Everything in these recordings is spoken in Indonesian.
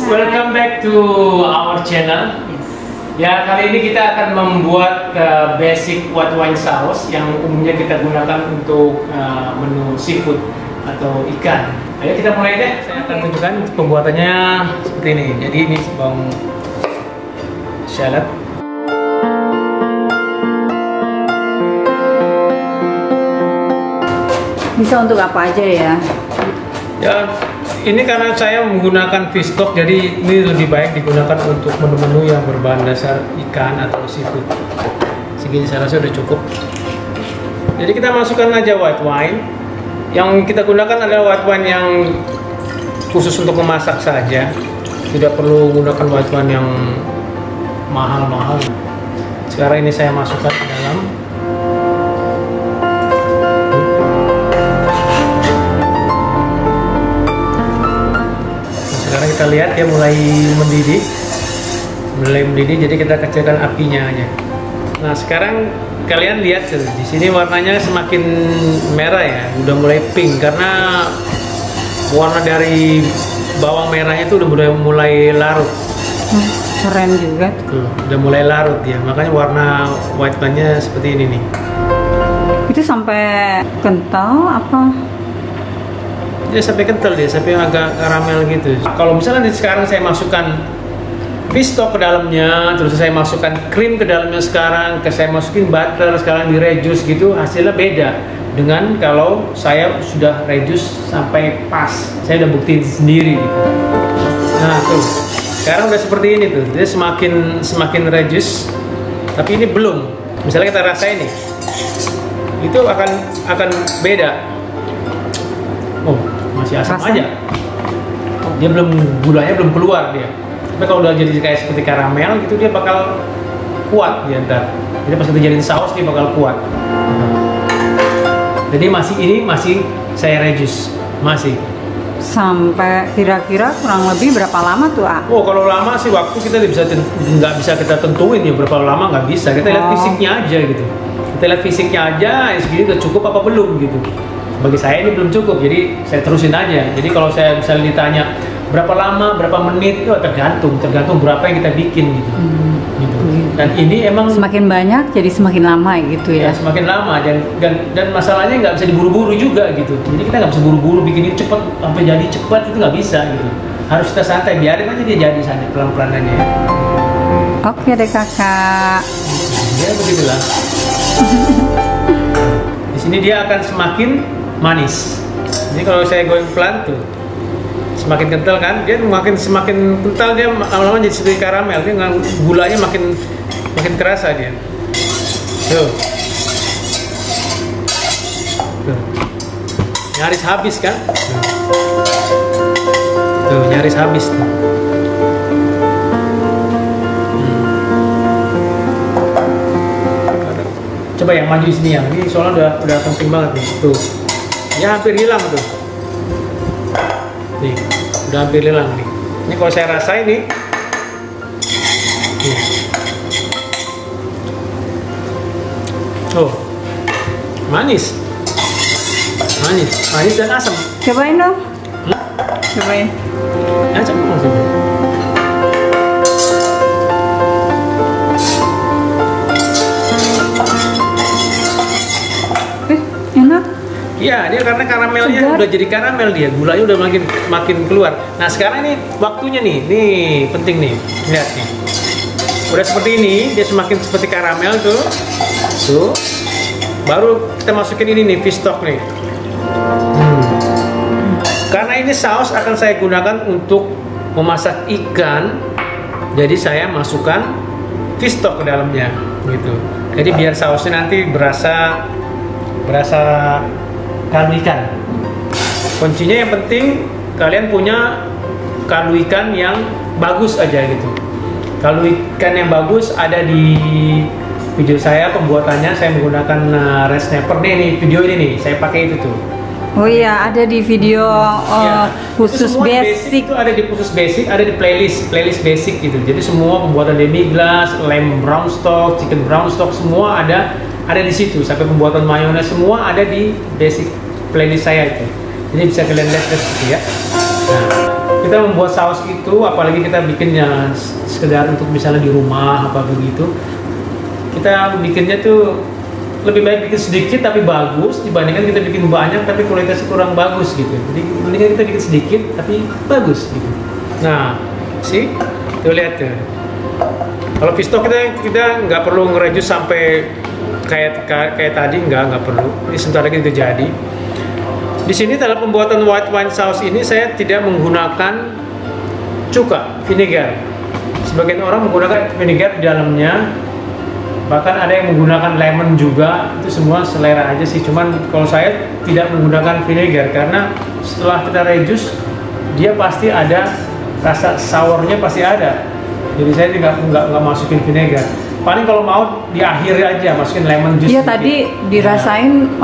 welcome back to our channel. Ya, kali ini kita akan membuat basic white wine sauce yang umumnya kita gunakan untuk menu seafood atau ikan. Ayo kita mulai deh. Saya akan tunjukkan pembuatannya seperti ini. Jadi ini bawang shallot. Bisa untuk apa aja ya? Ya, ini karena saya menggunakan fish stock, jadi ini lebih baik digunakan untuk menu-menu yang berbahan dasar ikan atau seafood. Segini saya rasa sudah cukup. Jadi kita masukkan aja white wine. Yang kita gunakan adalah white wine yang khusus untuk memasak saja. Tidak perlu menggunakan white wine yang mahal-mahal. Sekarang ini saya masukkan ke dalam. Sekarang kita lihat dia mulai mendidih, jadi kita kecilkan apinya aja. Nah sekarang kalian lihat di sini warnanya semakin merah ya, udah mulai pink karena warna dari bawang merahnya itu udah mulai larut. Keren juga. Tuh, udah mulai larut ya, makanya warna white wine-nya seperti ini nih. Itu sampai kental apa? Dia sampai kental, dia sampai agak karamel gitu. Kalau misalnya sekarang saya masukkan fish stock ke dalamnya, terus saya masukkan krim ke dalamnya sekarang, saya masukin butter sekarang di reduce gitu, hasilnya beda dengan kalau saya sudah reduce sampai pas. Saya udah buktiin sendiri gitu. Nah tuh, sekarang udah seperti ini tuh, dia semakin reduce, tapi ini belum. Misalnya kita rasain nih, itu akan beda. Oh, masih asam aja. Dia gulanya belum keluar dia. Tapi kalau udah jadi kayak seperti karamel gitu, dia bakal kuat dia ntar. Jadi pas kita jadiin saus dia bakal kuat. Jadi ini masih saya reduce, masih. Sampai kira-kira kurang lebih berapa lama tuh, Ah? Oh, kalau lama sih waktu kita nggak bisa kita tentuin ya berapa lama, nggak bisa. Kita lihat fisiknya aja gitu. Kita lihat fisiknya aja, segini udah cukup apa belum gitu. Bagi saya ini belum cukup, jadi saya terusin aja. Jadi kalau saya bisa ditanya berapa lama, berapa menit, itu tergantung berapa yang kita bikin gitu. Gitu. Dan ini emang semakin banyak jadi semakin lama gitu ya. Ya semakin lama dan masalahnya nggak bisa diburu-buru juga gitu. Jadi kita nggak bisa buru-buru bikin ini cepet sampai jadi cepet, itu nggak bisa gitu. Harus kita santai, biarin aja dia jadi santai pelan-pelan aja. Oke deh kakak. Ya begitulah. Di sini dia akan semakin manis. Jadi kalau saya goreng pelan tuh semakin kental kan, dia semakin kental, dia lama-lama jadi seperti karamel, dia gulanya makin kerasa dia. Tuh. Nyaris habis kan? Tuh, nyaris habis tuh. Coba yang maju sini ya, ini soalnya udah penting banget nih. Tuh. Ya hampir hilang tuh. Nih, udah hampir hilang nih. Ini kalau saya rasa ini. Nih. Oh. Manis dan asam. Cobain dong. Cobain. Asam langsung. Enak. Iya, dia karena karamelnya udah jadi karamel, dia gulanya udah makin keluar. Nah sekarang ini waktunya nih penting nih, lihat nih. Udah seperti ini, dia semakin seperti karamel tuh. Baru kita masukin ini nih fish stock nih. Karena ini saus akan saya gunakan untuk memasak ikan, jadi saya masukkan fish stock ke dalamnya, gitu. Jadi biar sausnya nanti berasa kaldu ikan. Kuncinya yang penting kalian punya kaldu ikan yang bagus aja gitu. Kaldu ikan yang bagus ada di video saya pembuatannya, saya menggunakan red snapper nih video ini nih, saya pakai itu tuh. Oh iya, ada di video khusus basic. Itu ada di khusus basic, ada di playlist basic gitu. Jadi semua pembuatan demi glace, lamb brown stock, chicken brown stock semua ada di situ. Sampai pembuatan mayones semua ada di basic playlist saya itu. Jadi bisa kalian lihat seperti ya. Nah, kita membuat saus itu, apalagi kita bikinnya sekedar untuk misalnya di rumah apa begitu, kita bikinnya tuh lebih baik bikin sedikit tapi bagus dibandingkan kita bikin banyak tapi kualitasnya kurang bagus gitu. Jadi mendingan kita bikin sedikit tapi bagus gitu. Nah, sih, tuh lihat tuh. Kalau fish stock kita nggak perlu ngerejus sampai kayak tadi, nggak perlu. Ini sebentar lagi itu jadi. Di sini dalam pembuatan white wine sauce ini saya tidak menggunakan cuka, vinegar. Sebagian orang menggunakan vinegar di dalamnya, bahkan ada yang menggunakan lemon juga. Itu semua selera aja sih. Cuman kalau saya tidak menggunakan vinegar karena setelah kita reduce dia pasti ada rasa sournya, pasti ada. Jadi saya nggak masukin vinegar. Paling kalau mau di akhir aja masukin lemon juice. Iya tadi dirasain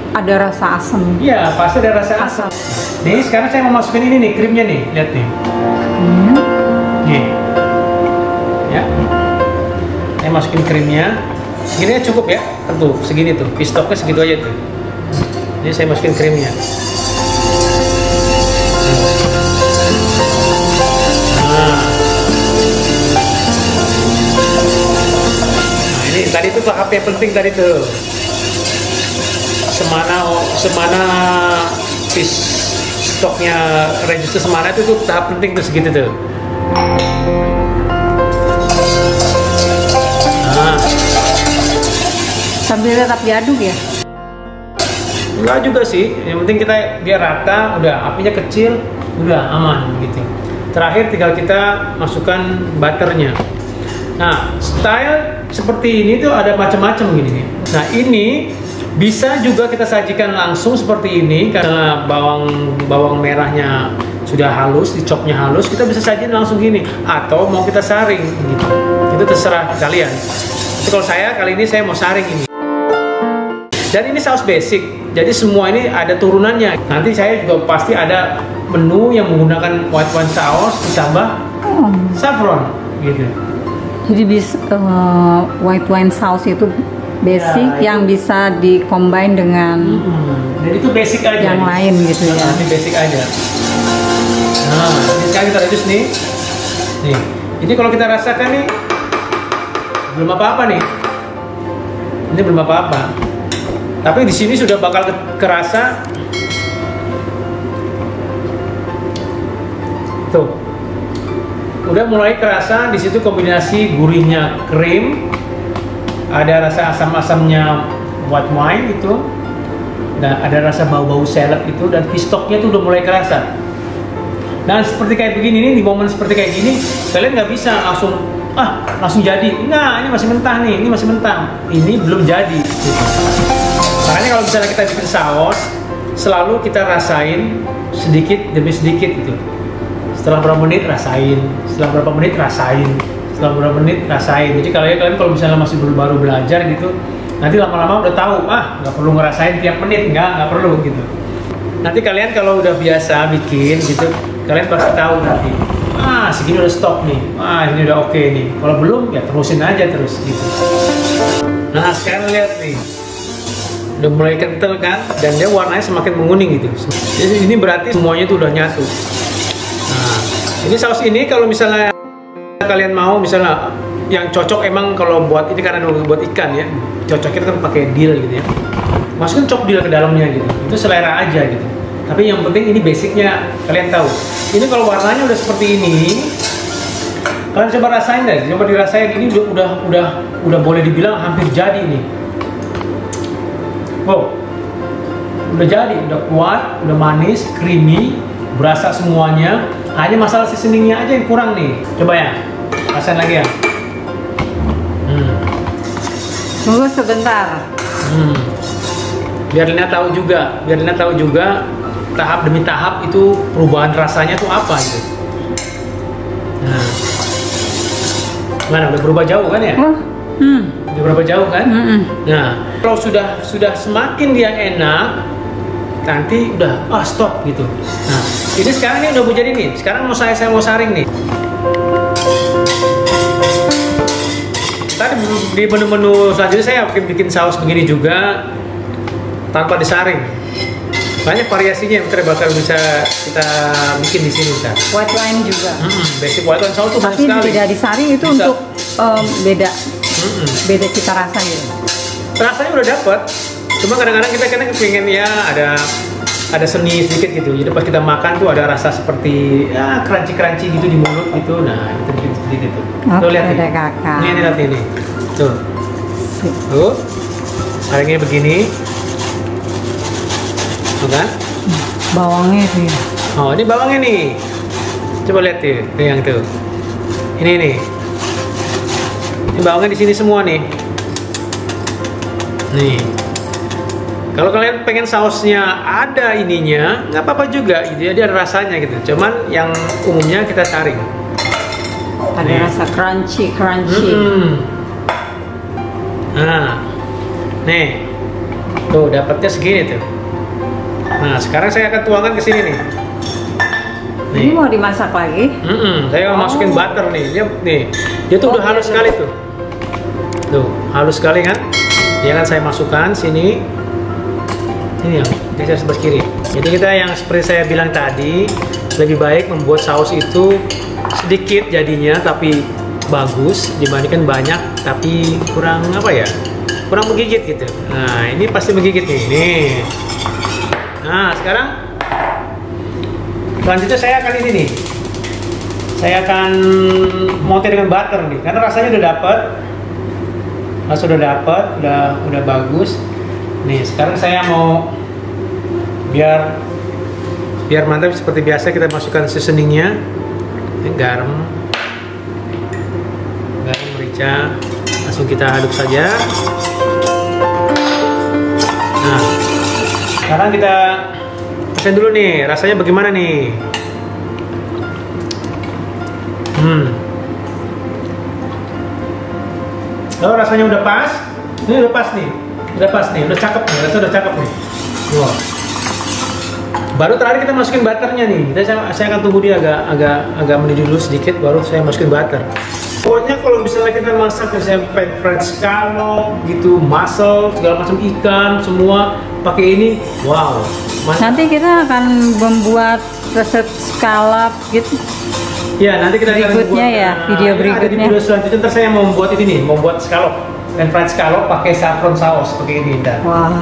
ada rasa asam. Iya pasti ada rasa asam. Nih sekarang saya mau masukin ini nih krimnya nih, lihat nih. Nih, ya. Saya masukin krimnya. Segini cukup ya, tentu segini tuh. Fish stocknya segitu aja tuh. Jadi saya masukin krimnya. Tadi itu tahap yang penting tadi tuh, semana fish stoknya register semana itu tuh tahap penting tuh segitu tuh. Nah. Sambil tetap diaduk ya? Enggak juga sih, yang penting kita biar rata, udah apinya kecil, udah aman gitu. Terakhir tinggal kita masukkan butternya. Nah, style seperti ini tuh ada macam-macam gini nih. Nah, ini bisa juga kita sajikan langsung seperti ini karena bawang merahnya sudah halus, dicopnya halus, kita bisa sajikan langsung gini. Atau mau kita saring gitu. Itu terserah kalian. Tapi kalau saya kali ini saya mau saring ini. Dan ini saus basic. Jadi semua ini ada turunannya. Nanti saya juga pasti ada menu yang menggunakan white wine sauce ditambah saffron gitu. Jadi bisa white wine sauce itu basic ya, yang bisa di-combine dengan dan itu basic aja yang lain gitu ya. Ini basic aja. Nah, ini sekarang kita reduce nih. Nih, ini kalau kita rasakan nih belum apa-apa nih. Ini belum apa-apa. Tapi di sini sudah bakal kerasa. Tuh. Udah mulai kerasa di situ kombinasi gurihnya krim, ada rasa asam-asamnya white wine itu, dan ada rasa bau-bau salad itu, dan fish stocknya tuh udah mulai kerasa. Nah seperti kayak begini nih, di momen seperti kayak gini, kalian nggak bisa langsung jadi. Nah ini masih mentah nih, ini masih mentah, ini belum jadi. Makanya kalau misalnya kita bikin saus, selalu kita rasain sedikit demi sedikit gitu. Setelah berapa menit rasain, setelah berapa menit rasain, setelah berapa menit rasain. Jadi kalian kalau misalnya masih baru belajar gitu, nanti lama-lama udah tahu, nggak perlu ngerasain tiap menit, nggak perlu gitu. Nanti kalian kalau udah biasa bikin gitu, kalian pasti tahu nanti, segini udah stop nih, ini udah oke nih. Kalau belum ya terusin aja terus gitu. Nah sekarang lihat nih, udah mulai kental kan, dan dia warnanya semakin menguning gitu. Jadi ini berarti semuanya tuh udah nyatu. Ini saus ini kalau misalnya kalian mau, misalnya yang cocok emang kalau buat ini karena buat ikan ya, cocoknya kan pakai dill gitu ya. Masukin chop dill ke dalamnya gitu. Itu selera aja gitu. Tapi yang penting ini basicnya kalian tahu. Ini kalau warnanya udah seperti ini, kalian coba rasain deh, coba dirasain. Ini udah boleh dibilang hampir jadi nih. Wow, udah jadi, udah kuat, udah manis, creamy, berasa semuanya. Hanya masalah seasoningnya aja yang kurang nih. Coba ya, rasain lagi ya. Tunggu sebentar. Biar Lina tahu juga, tahap demi tahap itu perubahan rasanya tuh apa gitu. Nah, mana udah berubah jauh kan ya? Udah berubah jauh kan? Nah, kalau sudah semakin dia enak, nanti udah stop gitu. Nah, ini sekarang ini udah mau jadi nih. Sekarang saya mau saring nih. Tadi di menu-menu selanjutnya saya bikin saus begini juga tanpa disaring. banyak variasinya yang bakal bisa kita bikin di sini ntar. White wine juga. Basic white wine sauce tuh banyak Tapi sekali. tidak disaring itu Bisa. untuk beda beda cita rasa gitu. Rasanya udah dapet, cuma kadang-kadang kita pengen ya ada seni sedikit gitu. Jadi pas kita makan tuh ada rasa seperti ya crunchy gitu di mulut gitu. Nah itu bikin seperti itu. Tuh lihat nih. Kakak. Ini lihat ini. Tuh. Tuh. Saringnya begini. Tuh kan? Bawangnya sih. Oh ini bawangnya nih. Coba lihat tuh, yang tuh. Ini nih. Ini bawangnya di sini semua nih. Nih. Kalau kalian pengen sausnya ada ininya, nggak apa-apa juga. Gitu ya, dia ada rasanya gitu. Cuman yang umumnya kita saring. Ada Nih. rasa crunchy. Nah, nih, tuh dapatnya segini tuh. Nah, sekarang saya akan tuangkan ke sini nih. Ini mau dimasak lagi? Saya mau masukin butter nih. Dia tuh udah halus sekali tuh. Tuh, halus sekali kan? Dia kan saya masukkan sini. Ini yang geser sebelah kiri. Jadi kita yang seperti saya bilang tadi, lebih baik membuat saus itu sedikit jadinya tapi bagus dibandingkan banyak tapi kurang apa ya? Kurang menggigit gitu. Nah, ini pasti menggigit nih. Nih. Nah, sekarang selanjutnya saya akan ini nih. Saya akan montir dengan butter nih, karena rasanya udah dapet. Sudah dapat, udah bagus. Nih, sekarang saya mau biar mantap seperti biasa kita masukkan seasoningnya. Ini garam, merica, langsung kita aduk saja. Nah, sekarang kita pesen dulu nih, rasanya bagaimana nih? Kalau rasanya udah pas, ini udah pas nih, udah cakep nih, rasanya udah cakep nih. Wow. Baru terakhir kita masukin butternya nih. Saya akan tunggu dia agak mendidih dulu sedikit, baru saya masukin butter. Pokoknya kalau misalnya kita masak, misalnya fried scallop gitu, mussel, segala macam ikan, semua pakai ini, wow. Mantap. Nanti kita akan membuat resep scallop gitu. Ya, nanti kita berikutnya akan ya, video berikutnya. Di video selanjutnya ntar saya mau membuat ini nih, membuat scallop dan fried scallop pakai saffron sauce pakai ini ntar. Wah.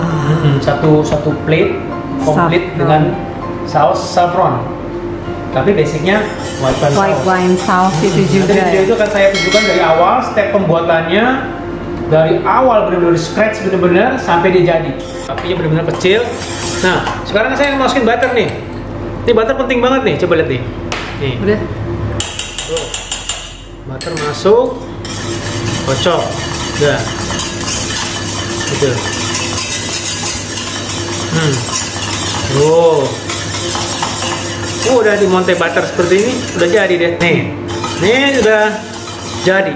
Satu plate komplit dengan saus saffron. Tapi basicnya white wine sauce itu juga. Video itu akan saya tunjukkan dari awal step pembuatannya, dari awal benar-benar scratch benar-benar sampai dia jadi. Apinya benar-benar kecil. Nah, sekarang saya masukin butter nih. Ini butter penting banget nih, coba lihat nih. Nih. Udah. Tuh. Butter masuk, kocok, udah, gitu. Udah dimonte butter seperti ini, udah jadi deh. Nih udah jadi.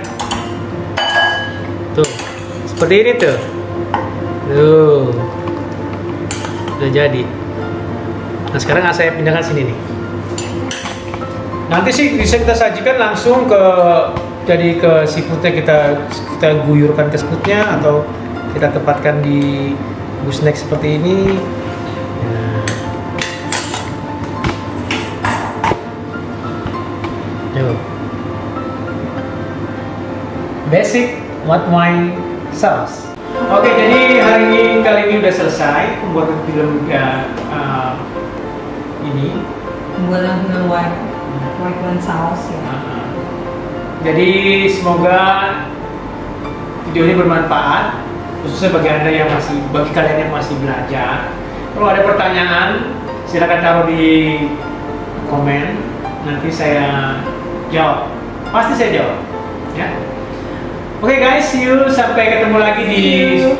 Tuh, seperti ini tuh. Tuh, udah jadi. Nah sekarang saya pindahkan sini nih. Nanti sih bisa kita sajikan langsung ke seafoodnya, kita guyurkan ke seafoodnya atau kita tempatkan di snack seperti ini. Basic white wine sauce. Oke, jadi kali ini udah selesai pembuatan film ini. Pembuatan film white wine sauce ya. Jadi semoga video ini bermanfaat, khususnya bagi kalian yang masih belajar. Kalau ada pertanyaan, silakan taruh di komen. Nanti saya jawab. Pasti saya jawab. Ya. Oke guys, see you. Sampai ketemu lagi di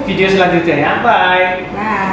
video selanjutnya ya. Bye. Bye.